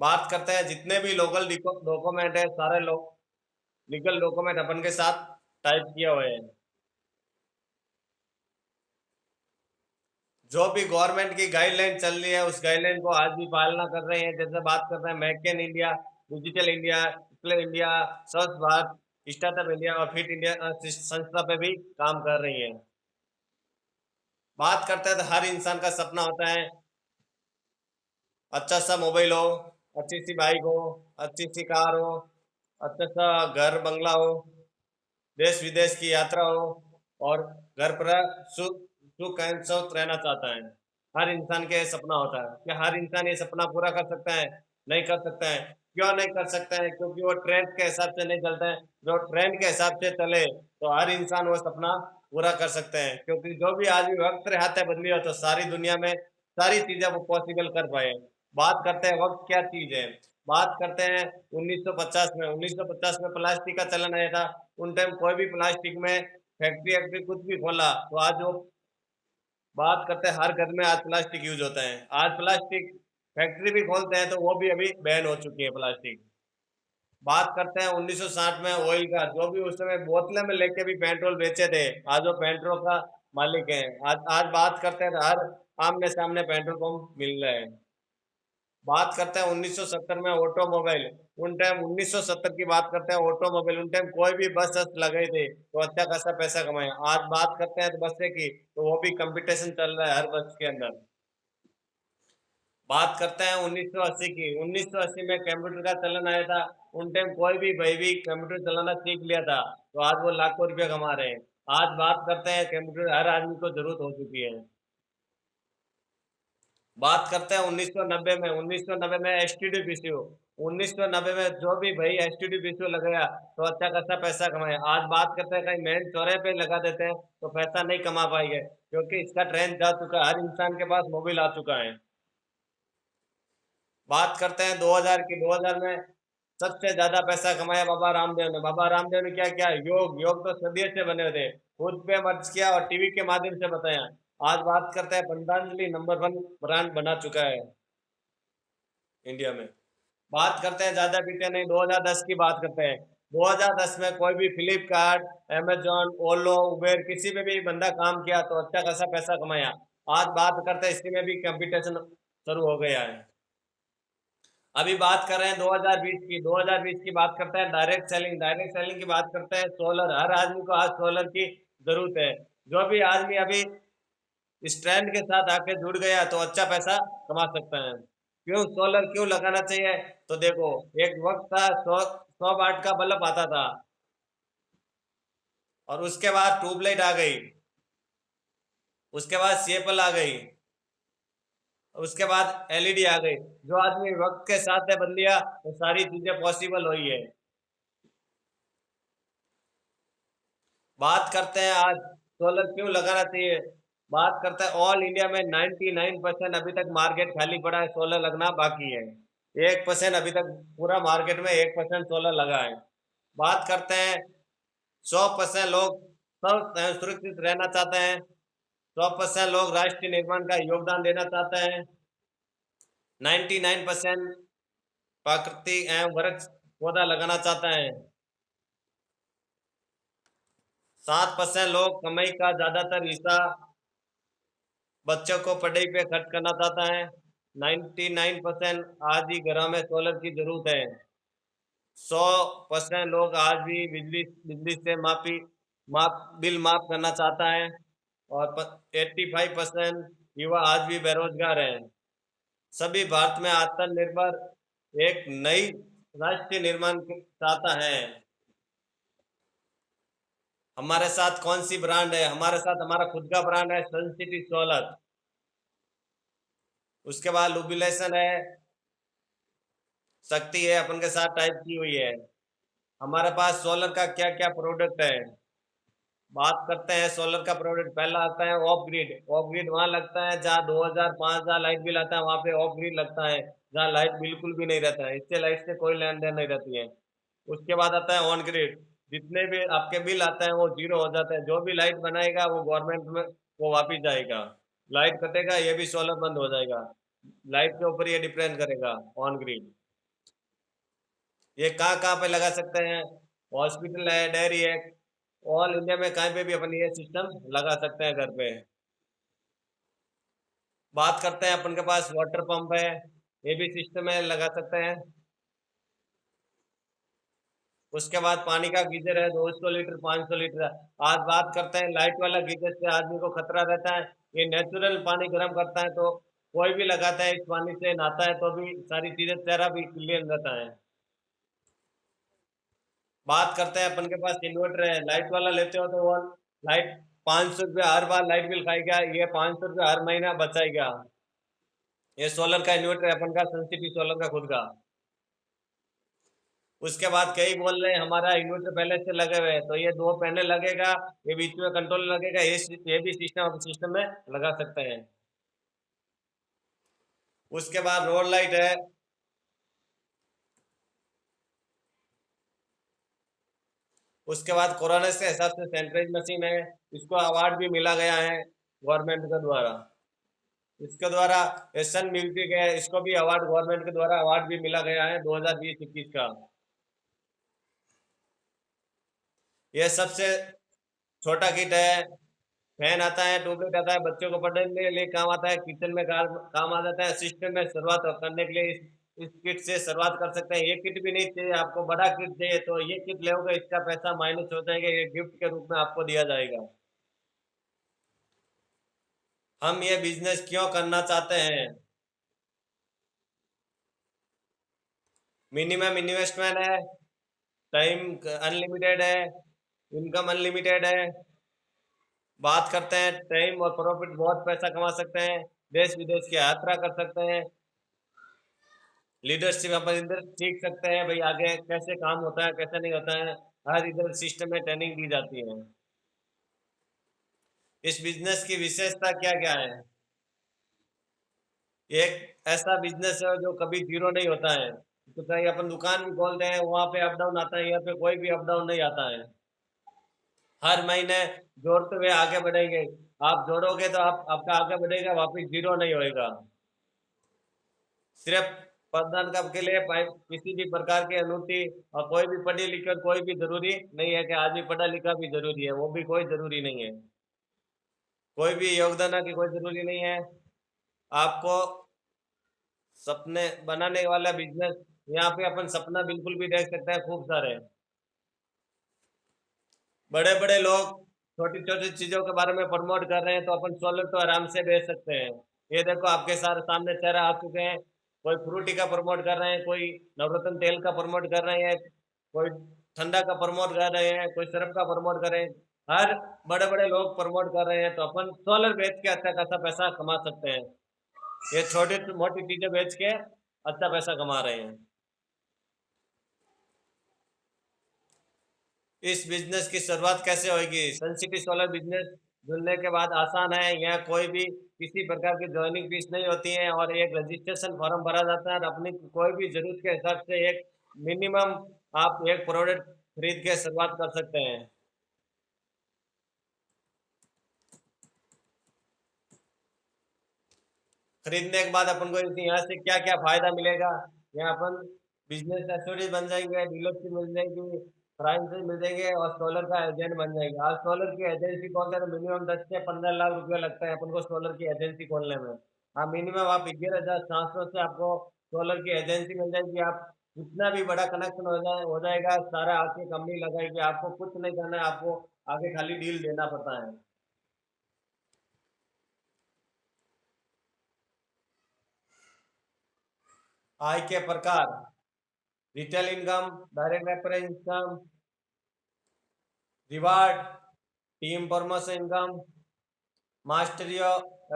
बात करते हैं जितने भी लोकल डॉक्यूमेंट है, सारे लोग लीगल डॉक्यूमेंट अपन के साथ टाइप किए हुए हैं। जो भी गवर्नमेंट की गाइडलाइन चल रही है उस गाइडलाइन को आज भी पालना कर रहे हैं। जैसे बात कर रहे हैं make in India, digital India, digital India, स्वच्छ भारत, स्टार्टअप इंडिया और फिट इंडिया संस्था पे भी काम कर रही है। बात करते हैं तो हर इंसान का सपना होता है अच्छा सा मोबाइल हो, अच्छी सी बाइक हो, अच्छी सी कार हो, अच्छा सा घर बंगला हो, देश विदेश की यात्रा हो और घर पर सुख सुख एंड स्वस्थ रहना चाहता है। हर इंसान के सपना होता है। क्या हर इंसान ये सपना पूरा कर सकता है? नहीं कर सकता है। क्यों नहीं कर सकता है? क्योंकि वो ट्रेंड के हिसाब से नहीं चलता है। जो ट्रेंड के हिसाब से चले तो हर इंसान वो सपना पूरा कर सकते हैं, क्योंकि जो भी आज भी वक्त रहता है बदली हो तो सारी दुनिया में सारी चीजें वो पॉसिबल कर पाए। बात करते हैं वक्त क्या चीज है। बात करते हैं 1950 में, 1950 में प्लास्टिक का चलन आया था। उन टाइम कोई भी प्लास्टिक में फैक्ट्री वैक्ट्री कुछ भी खोला तो आज वो बात करते हैं हर घर में आज प्लास्टिक यूज होता है। आज प्लास्टिक फैक्ट्री भी खोलते हैं तो वो भी अभी बैन हो चुकी है प्लास्टिक। बात करते हैं 1960 में ऑयल का, जो भी उस समय बोतलें में लेके भी पेट्रोल बेचे थे, आज वो पेट्रोल का मालिक है। आज आज बात करते हैं तो हर आमने सामने पेट्रोल पंप मिल रहे हैं। बात करते हैं 1970 में ऑटोमोबाइल। उन टाइम 1970 की बात करते हैं ऑटोमोबाइल, उन टाइम कोई भी बस वस लगाई थे तो अच्छा खासा पैसा कमाए। आज बात करते हैं तो बस की, तो वो भी कंपटीशन चल रहा है हर बस के अंदर। बात करते हैं 1980 की। 1980 में कंप्यूटर का चलन आया था। उन टाइम कोई भी भाई भी कंप्यूटर चलाना सीख लिया था तो आज वो लाखों रुपया कमा रहे हैं। आज बात करते हैं कंप्यूटर हर आदमी को जरूरत हो चुकी है। बात करते हैं 1990 में। 1990 में एसटीडी पीसीओ, 1990 में जो भी भाई एसटीडी पीसीओ लगाया तो अच्छा खासा पैसा कमाया। आज बात करते हैं कहीं मेन चौराहे पे लगा देते हैं तो पैसा नहीं कमा पाएंगे, क्योंकि इसका ट्रेंड जा चुका है, हर इंसान के पास मोबाइल आ चुका है। बात करते हैं 2000 की। 2000 में सबसे ज्यादा पैसा कमाया बाबा रामदेव ने। बाबा रामदेव ने क्या किया? योग, योग तो सदियों से बने थे, खुद पे मर्ज किया और टीवी के माध्यम से बताया। आज बात करते हैं पतंजलि नंबर वन ब्रांड बना चुका है इंडिया में। बात करते हैं ज्यादा पीछे नहीं, 2010 की बात करते हैं। 2010 में कोई भी फ्लिपकार्ट, अमेजोन, ओलो, उबेर किसी में भी बंदा काम किया तो अच्छा खासा पैसा कमाया। आज बात करते हैं इसी में भी कंपटीशन शुरू हो गया है। अभी बात कर रहे हैं 2020 की। 2020 की बात करते हैं डायरेक्ट सेलिंग। डायरेक्ट सेलिंग की बात करते हैं सोलर। हर आदमी को आज सोलर की जरूरत है। जो भी आदमी अभी इस ट्रेंड के साथ आके जुड़ गया तो अच्छा पैसा कमा सकता है। क्यों सोलर क्यों लगाना चाहिए? तो देखो, एक वक्त था 100 100 वाट का बल्ब आता था और उसके बाद ट्यूबलाइट आ गई, उसके बाद सेपल आ गई, उसके बाद एलईडी आ गई। जो आदमी वक्त के साथ बदल लिया तो सारी चीजें पॉसिबल हुई है। बात करते हैं आज सोलर क्यों लगाना चाहिए। बात करते हैं ऑल इंडिया में 99% अभी तक मार्केट खाली पड़ा है, सोलर लगना बाकी है। 1% अभी तक पूरा मार्केट में 1% सोलर लगा है। बात करते हैं 100% लोग सब सुरक्षित रहना चाहते हैं। 100% लोग राष्ट्र निर्माण का योगदान देना चाहते हैं। 99% प्रकृति एवं वृक्ष पौधा लगाना चाहते हैं। 7% लोग कमाई का ज्यादातर हिस्सा बच्चों को पढ़ाई पे खर्च करना चाहता है। 99% आज ही घरों में सोलर की जरूरत है। 100% लोग आज भी बिजली बिजली से माफ बिल माफ करना चाहता है। और 85% युवा आज भी बेरोजगार हैं। सभी भारत में आत्मनिर्भर एक नई राष्ट्रीय निर्माण चाहता है। हमारे साथ कौन सी ब्रांड है? हमारे साथ हमारा खुद का ब्रांड है सन सिटी सोलर। उसके बाद लुबिलेशन है, शक्ति है, अपन के साथ टाइप की हुई है। हमारे पास सोलर का क्या क्या प्रोडक्ट है। बात करते हैं सोलर का प्रोडक्ट। पहला आता है ऑफ ग्रिड। ऑफ ग्रिड वहां लगता है जहाँ 2000 5000 लाइट बिल आता है, वहां पे ऑफ ग्रिड लगता है जहाँ लाइट बिल्कुल भी नहीं रहता है, इससे लाइट से कोई लेन देन नहीं रहती है। उसके बाद आता है ऑन ग्रिड। जितने भी आपके बिल आते हैं वो जीरो हो जाते हैं। जो भी लाइट बनाएगा वो गवर्नमेंट में वो वापिस जाएगा। लाइट कटेगा ये भी सोलर बंद हो जाएगा। लाइट के ऊपर ये डिपेंड करेगा ऑन ग्रिड। ये कहाँ कहाँ पे लगा सकते हैं? हॉस्पिटल है, डेयरी है, ऑल इंडिया में कहीं पे भी अपन ये सिस्टम लगा सकते हैं घर पे। बात करते हैं, अपन के पास वाटर पंप है, ये भी सिस्टम है, लगा सकते हैं। उसके बाद पानी का गीजर है, 200 लीटर 500 लीटर। आज बात करते हैं लाइट वाला गीजर से आदमी को खतरा रहता है। ये नेचुरल पानी गर्म करता है, तो कोई भी लगाता है, इस पानी से नहाता है तो भी सारी चीजें, चेहरा भी क्लियर रहता है। बात करते हैं, अपन के पास इन्वर्टर है, लाइट वाला लेते हो तो वो लाइट 500 रुपया हर बार लाइट बिल खाएगा, ये 500 रुपया हर महीना बचाएगा। ये सोलर का इन्वर्टर है अपन का, सन सिटी सोलर का खुद का। उसके बाद कई बोल रहे हैं हमारा इन्वर्टर पहले से लगे हुए हैं, तो ये दो पैनल लगेगा, ये बीच में कंट्रोल लगेगा, ये भी सिस्टम सिस्टम में लगा सकते हैं। उसके बाद रोड लाइट है। उसके बाद कोरोना के हिसाब से सैनिटाइज मशीन है, इसको अवार्ड भी मिला गया है गवर्नमेंट के द्वारा। इसके द्वारा एसन म्यूजिक है, इसको भी अवार्ड गवर्नमेंट के द्वारा अवार्ड भी मिला गया है 2020-21 का। ये सबसे छोटा किट है। फैन आता है, ट्यूबलाइट आता है, बच्चों को पढ़ने के लिए काम आता है, किचन में काम आ जाता है। सिस्टम में शुरुआत करने के लिए इस किट से शुरुआत कर सकते हैं। ये किट भी नहीं चाहिए आपको, बड़ा किट चाहिए तो ये किट लोगे, इसका पैसा माइनस हो जाएगा, ये गिफ्ट के रूप में आपको दिया जाएगा। हम ये बिजनेस क्यों करना चाहते हैं? मिनिमम इन्वेस्टमेंट है, टाइम अनलिमिटेड है, इनकम अनलिमिटेड है। बात करते हैं टाइम और प्रॉफिट, बहुत पैसा कमा सकते हैं, देश विदेश की यात्रा कर सकते हैं, लीडरशिप अपन इधर सीख सकते हैं भाई, आगे कैसे काम होता है कैसे नहीं होता है, हर इधर सिस्टम में ट्रेनिंग दी जाती है। इस बिजनेस की विशेषता क्या क्या है? एक ऐसा बिजनेस है जो कभी जीरो नहीं होता है। तो कहीं अपन दुकान भी खोलते हैं, वहां पे अप डाउन आता है, यहाँ पे कोई भी अप डाउन नहीं आता है। हर महीने जोड़ते हुए आगे बढ़ेंगे। आप जोड़ोगे तो आप आपका आगे बढ़ेगा, वापिस जीरो नहीं होएगा। सिर्फ प्रधान कप के लिए किसी भी प्रकार की अनुमति, और कोई भी पढ़ी लिखी और कोई भी जरूरी नहीं है कि आदमी पढ़ा लिखा भी जरूरी है, वो भी कोई जरूरी नहीं है। कोई भी योगदान की कोई जरूरी नहीं है। आपको सपने बनाने वाला बिजनेस, यहाँ पे अपन सपना बिल्कुल भी देख सकते हैं, खूब सारे बड़े बड़े लोग छोटी छोटी चीजों के बारे में प्रमोट कर रहे हैं, तो अपन सोलर तो आराम से बेच सकते हैं। ये देखो आपके सारे सामने चेहरा आ चुके हैं। कोई फ्रूटी का प्रमोट कर रहे हैं, कोई नवरत्न तेल का प्रमोट कर रहे हैं, कोई ठंडा का प्रमोट कर रहे हैं, कोई सिरप का प्रमोट कर रहे हैं। हर बड़े बड़े लोग प्रमोट कर रहे हैं, तो अपन सोलर बेच के अच्छा खासा पैसा कमा सकते हैं। ये छोटी मोटी चीजें बेच के अच्छा पैसा कमा रहे हैं। इस बिजनेस की शुरुआत कैसे होगी? सन सिटी सोलर बिजनेस जुड़ने के बाद आसान है, यहाँ कोई भी किसी प्रकार की ज्वाइनिंग फीस नहीं होती है, और एक रजिस्ट्रेशन फॉर्म भरा जाता है, और अपनी कोई भी जरूरत के हिसाब से एक मिनिमम आप एक प्रोडक्ट खरीद के शुरुआत कर सकते हैं। खरीदने के बाद अपन को यहाँ से क्या क्या फायदा मिलेगा? यहाँ अपन बिजनेस एसोसिएट बन जाएंगे, डीलरशिप मिल जाएगी, फ्रांचाइज मिल जाएंगे, और सोलर का एजेंट बन जाएंगे। आज सोलर की एजेंसी खोलते हैं तो मिनिमम 10 से 15 लाख रुपया लगता है अपन को सोलर की एजेंसी खोलने में। हाँ, मिनिमम आप 11,700 से आपको सोलर की एजेंसी मिल जाएगी। आप जितना भी बड़ा कनेक्शन हो जाएगा, सारा आपकी कंपनी लगाएगी, आपको कुछ नहीं करना है, आपको आगे खाली डील देना पड़ता है। आय के प्रकार: retail income, direct reference income, reward, team promotion income, mastery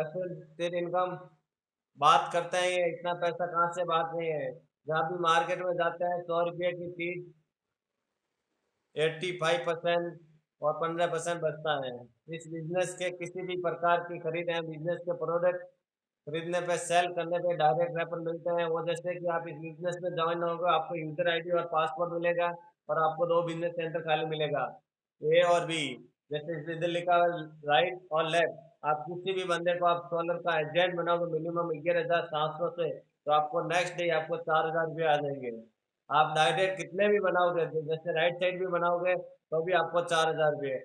associate income. बात करते हैं ये इतना पैसा कहाँ से बात नहीं है। जहाँ भी मार्केट में जाते हैं 100 रुपये की चीज 85% और 15% बचता है। इस बिजनेस के किसी भी प्रकार की खरीद है, बिजनेस के प्रोडक्ट खरीदने पे सेल करने पे डायरेक्ट रेफर मिलते हैं। वो जैसे कि आप इस बिजनेस में ज्वाइन होगे, आपको यूजर आईडी और पासवर्ड मिलेगा, और आपको 2 बिजनेस सेंटर खाली मिलेगा, ए और बी। जैसे इधर लिखा है राइट और लेफ्ट, आप किसी भी बंदे को आप सोलर का एजेंट बनाओगे मिनिमम 11,700 से, तो आपको नेक्स्ट डे आपको 4,000 रुपये आ जाएंगे। आप डायरेक्ट कितने भी बनाओगे, जैसे राइट साइड भी बनाओगे तो भी आपको 4,000 रुपये।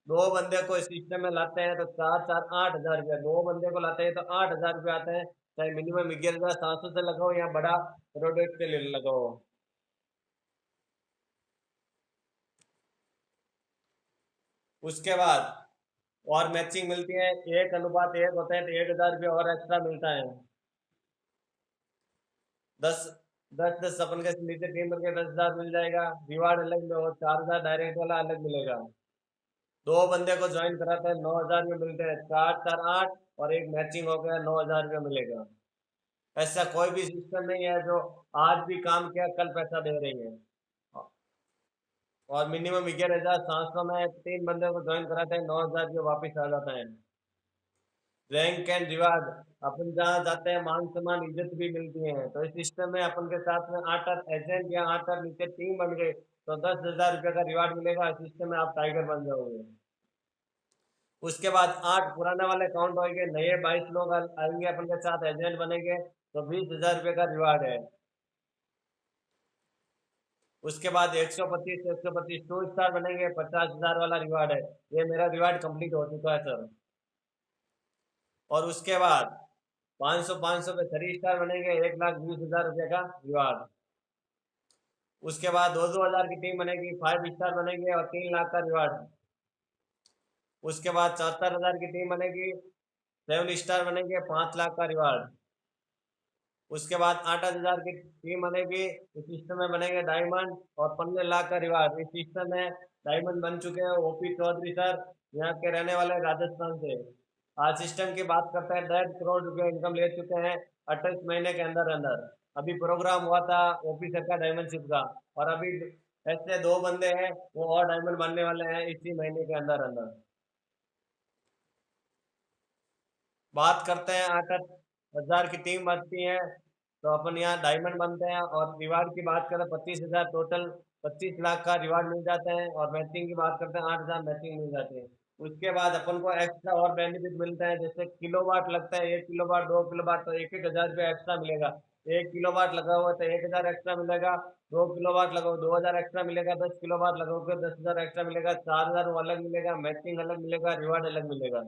दो बंदे को इस सिस्टम में लाते हैं तो 4 4 8 हज़ार रुपये, दो बंदे को लाते हैं तो 8,000 रुपये आते हैं। चाहे मिनिमम 11,700 से लगाओ या बड़ा प्रोडक्ट के लिए लगाओ। उसके बाद और मैचिंग मिलती है, 1:1 होता है तो 1,000 रुपये और एक्स्ट्रा मिलता है। 10 10 10 अपन के नीचे टीम करके 10,000 मिल जाएगा। रिवार्ड अलग में, और 4,000 डायरेक्ट वाला अलग मिलेगा। दो बंदे को ज्वाइन कराते हैं 9,000 रुपये मिलते हैं, 4 4 8, और एक मैचिंग हो गया 9,000 रुपये मिलेगा। ऐसा कोई भी सिस्टम नहीं है जो आज भी काम किया कल पैसा दे रही है। और मिनिमम 11,700 में 3 बंदे को ज्वाइन कराते हैं, 9,000 रुपये वापिस आ जाता है। रैंक एंड रिवार्ड, अपन जहाँ जाते हैं मान सम्मान इज्जत भी मिलती है। तो इस सिस्टम में अपन के साथ में 8 8 एजेंट या 8 8 नीचे टीम बन गए तो 10,000 रुपये का रिवार्ड मिलेगा। इस सिस्टम में आप टाइगर बन जाओगे। उसके बाद 8 पुराने वाले काउंट होंगे, नए 22 लोग आएंगे अपन के साथ एजेंट बनेंगे तो 20,000 रुपये का रिवार्ड है। उसके बाद 125 टू स्टार बनेंगे, 50,000 वाला रिवार्ड है। ये मेरा रिवार्ड कंप्लीट हो चुका है सर। और उसके बाद 500 पे 3 स्टार बनेंगे, 1,20,000 रुपये का रिवार्ड। उसके बाद 2,000 की टीम बनेगी, 5 स्टार बनेंगे और 3 लाख का रिवार्ड। उसके बाद 74,000 की टीम बनेगी, 7 स्टार बनेंगे, 5 लाख का रिवार्ड। उसके बाद 8 8 हज़ार की टीम बनेगी, इस सिस्टम में बनेंगे डायमंड और 15 लाख का रिवार्ड। इस सिस्टम में डायमंड बन चुके हैं ओपी चौधरी सर, यहाँ के रहने वाले राजस्थान से। आज सिस्टम की बात करते हैं, 1.5 करोड़ रुपये इनकम ले चुके हैं 28 महीने के अंदर अंदर। अभी प्रोग्राम हुआ था ओपी सर का डायमंडशिप का, और अभी ऐसे दो बंदे हैं वो और डायमंड बनने वाले हैं इसी महीने के अंदर अंदर। बात करते हैं 8 8 हज़ार की टीम बनती है तो अपन यहाँ डायमंड बनते हैं। और रिवार्ड की बात करें 25,000 टोटल, 25 लाख का रिवार्ड मिल जाते हैं। और मैचिंग की बात करते हैं 8,000 मैचिंग मिल जाती है। उसके बाद अपन को एक्स्ट्रा और बेनिफिट मिलता है, जैसे किलोवाट लगता है, 1 किलोवाट 2 किलोवाट तो 1 1 हज़ार रुपये एक्स्ट्रा मिलेगा। 1 किलोवाट लगा हुआ तो 1,000 एक्स्ट्रा मिलेगा। 2 किलोवाट लगाओ 2,000 एक्स्ट्रा मिलेगा। 10 किलोवाट लगाओगे 10,000 एक्स्ट्रा मिलेगा। 4,000 वो अलग मिलेगा, मैचिंग अलग मिलेगा, रिवार्ड अलग मिलेगा।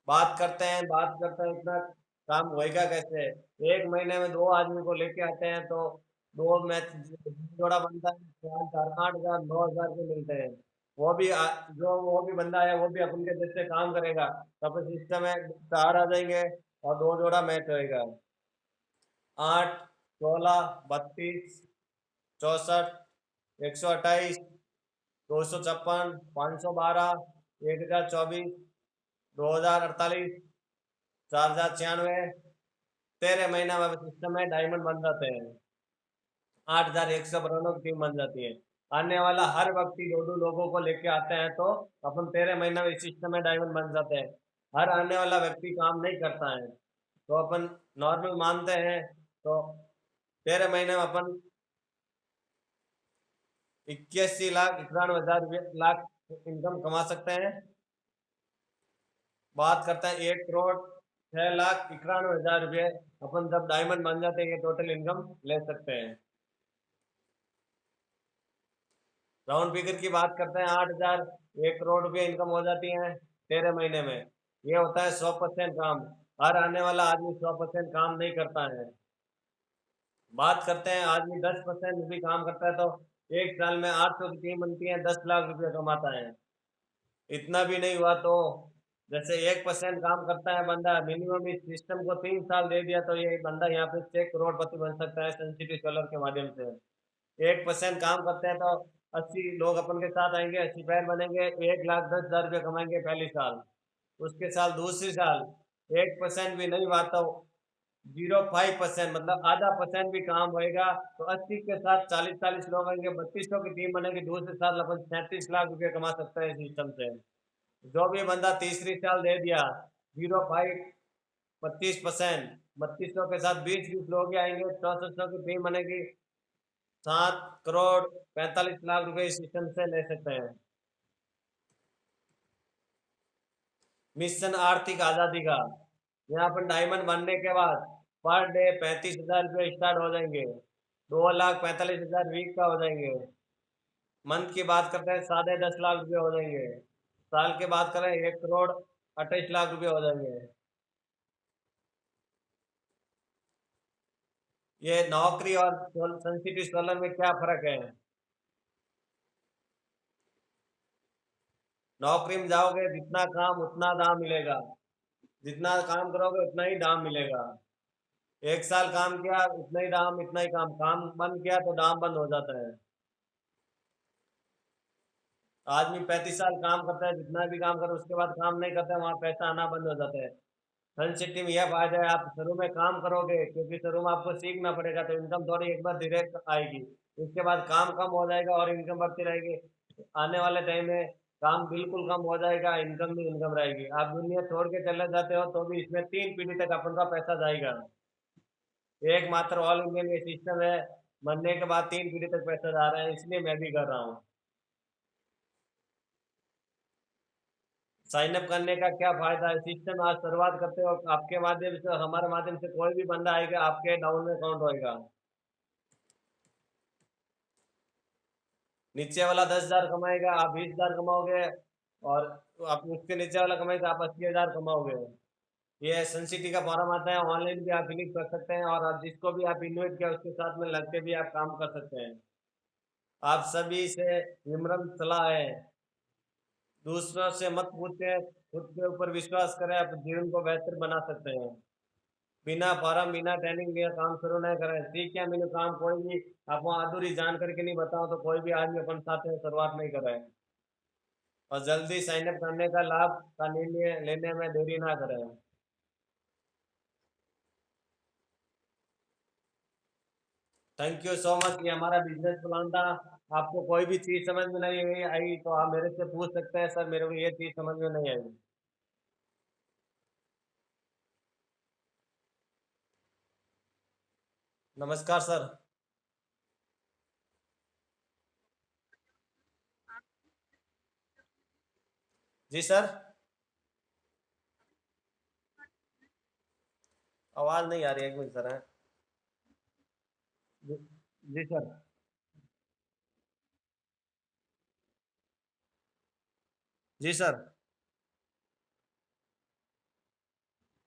बात करते हैं इतना काम होएगा कैसे। एक महीने में दो आदमी को लेके आते हैं तो दो मैच जोड़ा बनता है, 4 4 8 हज़ार 9,000 के मिलते हैं। वो भी जो वो भी बंदा है वो भी अपन के जैसे काम करेगा तो अपन सिस्टम में 4 आ जाएंगे और दो जोड़ा मैच होएगा। 8 16 32 64 128 256 512 1,024 2,048 4,096। 13 महीना में सिस्टम में डायमंड बन जाते हैं। 8,100 बरानों की टीम बन जाती है। आने वाला हर व्यक्ति दो दो लोगों को लेके आते हैं तो अपन 13 महीना में इस सिस्टम में डायमंड बन जाते हैं। हर आने वाला व्यक्ति काम नहीं करता है तो अपन नॉर्मल मानते हैं तो 13 महीने में अपन 81 लाख 91 हज़ार लाख इनकम कमा सकते हैं। बात करते हैं 1,06,91,000 रुपये अपन जब डायमंड बन जाते हैं ये टोटल इनकम ले सकते हैं। राउंड फिगर की बात करते हैं 8,000 1 करोड़ रुपये इनकम हो जाती है 13 महीने में। ये होता है 100% काम। हर आने वाला आदमी 100% काम नहीं करता है। बात करते हैं आदमी 10% भी काम करता है तो एक साल में 800 की टीम बनती है, 10 लाख रुपये कमाता है। इतना भी नहीं हुआ तो जैसे 1% काम करता है बंदा, मिनिमम इस सिस्टम को 3 साल दे दिया तो ये बंदा यहाँ पे 6 करोड़पति बन सकता है सेंसिटिव सोलर के माध्यम से। 1% काम करते हैं तो 80 लोग अपन के साथ आएंगे, 80 पैर बनेंगे, 1,10,000 रुपये कमाएंगे पहली साल। उसके साल दूसरी साल 1% भी नहीं हुआ तो 0.5% मतलब आधा परसेंट भी काम होएगा तो 80 के साथ 40 40 लोग आएंगे, 3200 की टीम बनेगी। दूसरे साल अपन 37 लाख रुपये कमा सकते हैं सिस्टम से। जो भी बंदा तीसरी साल दे दिया 0.25%, 3200 के साथ 20 20 लोग ही आएंगे, 6400 की टीम बनेगी। 7 करोड़ 45 लाख रुपए इस सिस्टम से ले सकते हैं। मिशन आर्थिक आजादी का, यहाँ पर डायमंड बनने के बाद पर डे 35,000 रुपये स्टार्ट हो जाएंगे। 2,45,000 वीक का हो जाएंगे। मंथ की बात करते हैं 10.5 लाख रुपये हो जाएंगे। साल की बात करें 1,28 लाख रुपये हो जाएंगे। ये नौकरी और सन सिटी सोलर में क्या फर्क है? नौकरी में जाओगे जितना काम उतना दाम मिलेगा, जितना काम करोगे उतना ही दाम मिलेगा। 1 साल काम किया उतना ही दाम, इतना ही काम, काम बंद किया तो दाम बंद हो जाता है। आदमी 35 साल काम करता है, जितना भी काम करे उसके बाद काम नहीं करता है, वहाँ पैसा आना बंद हो जाता है। सन सिटी में यह फायदा है, आप शुरू में काम करोगे क्योंकि शुरू में आपको सीखना पड़ेगा, तो इनकम थोड़ी एक बार डायरेक्ट आएगी। उसके बाद काम कम हो जाएगा और इनकम बढ़ती रहेगी। आने वाले टाइम में काम बिल्कुल कम हो जाएगा, इनकम भी इनकम रहेगी। आप दुनिया छोड़ के चले जाते हो तो भी इसमें 3 पीढ़ी तक अपन का पैसा जाएगा। एकमात्र ऑल इंडियन ये सिस्टम है, मरने के बाद 3 पीढ़ी तक पैसा जा रहा है, इसलिए मैं भी कर रहा हूँ। साइन अप करने का क्या फायदा है? सिस्टम आज शुरुआत करते हो आपके माध्यम से, हमारे माध्यम से कोई भी बंदा आएगा आपके डाउन में काउंट होएगा। नीचे वाला 10,000 कमाएगा, आप 20,000 कमाओगे। और आप उसके नीचे वाला कमाएगा, आप 80,000 कमाओगे। ये सन सिटी का फॉर्म आता है, ऑनलाइन भी आप फिलिप कर सकते हैं, और आप जिसको भी आप इन्वाइट किया उसके साथ में लग के भी आप काम कर सकते हैं। आप सभी से विनम्र सलाह है, दूसरों से मत पूछे, खुद के ऊपर विश्वास करें, आप जीवन को बेहतर बना सकते हैं। बिना फॉर्म बिना ट्रेनिंग लिया काम शुरू नहीं करें। सीख क्या मैंने काम कोई भी आपको अधूरी जान करके नहीं बताओ तो कोई भी आदमी अपन साथ में शुरुआत नहीं करें। और जल्दी साइन अप करने का लाभ का निर्णय लेने में देरी ना करें। Thank you so much. ये हमारा बिजनेस प्लान था। आपको कोई भी चीज़ समझ में नहीं आई तो आप मेरे से पूछ सकते हैं, सर मेरे को ये चीज़ समझ में नहीं आई। नमस्कार सर। जी सर। आवाज़ नहीं आ रही है, एक मिनट सर है। जी, जी सर। जी सर।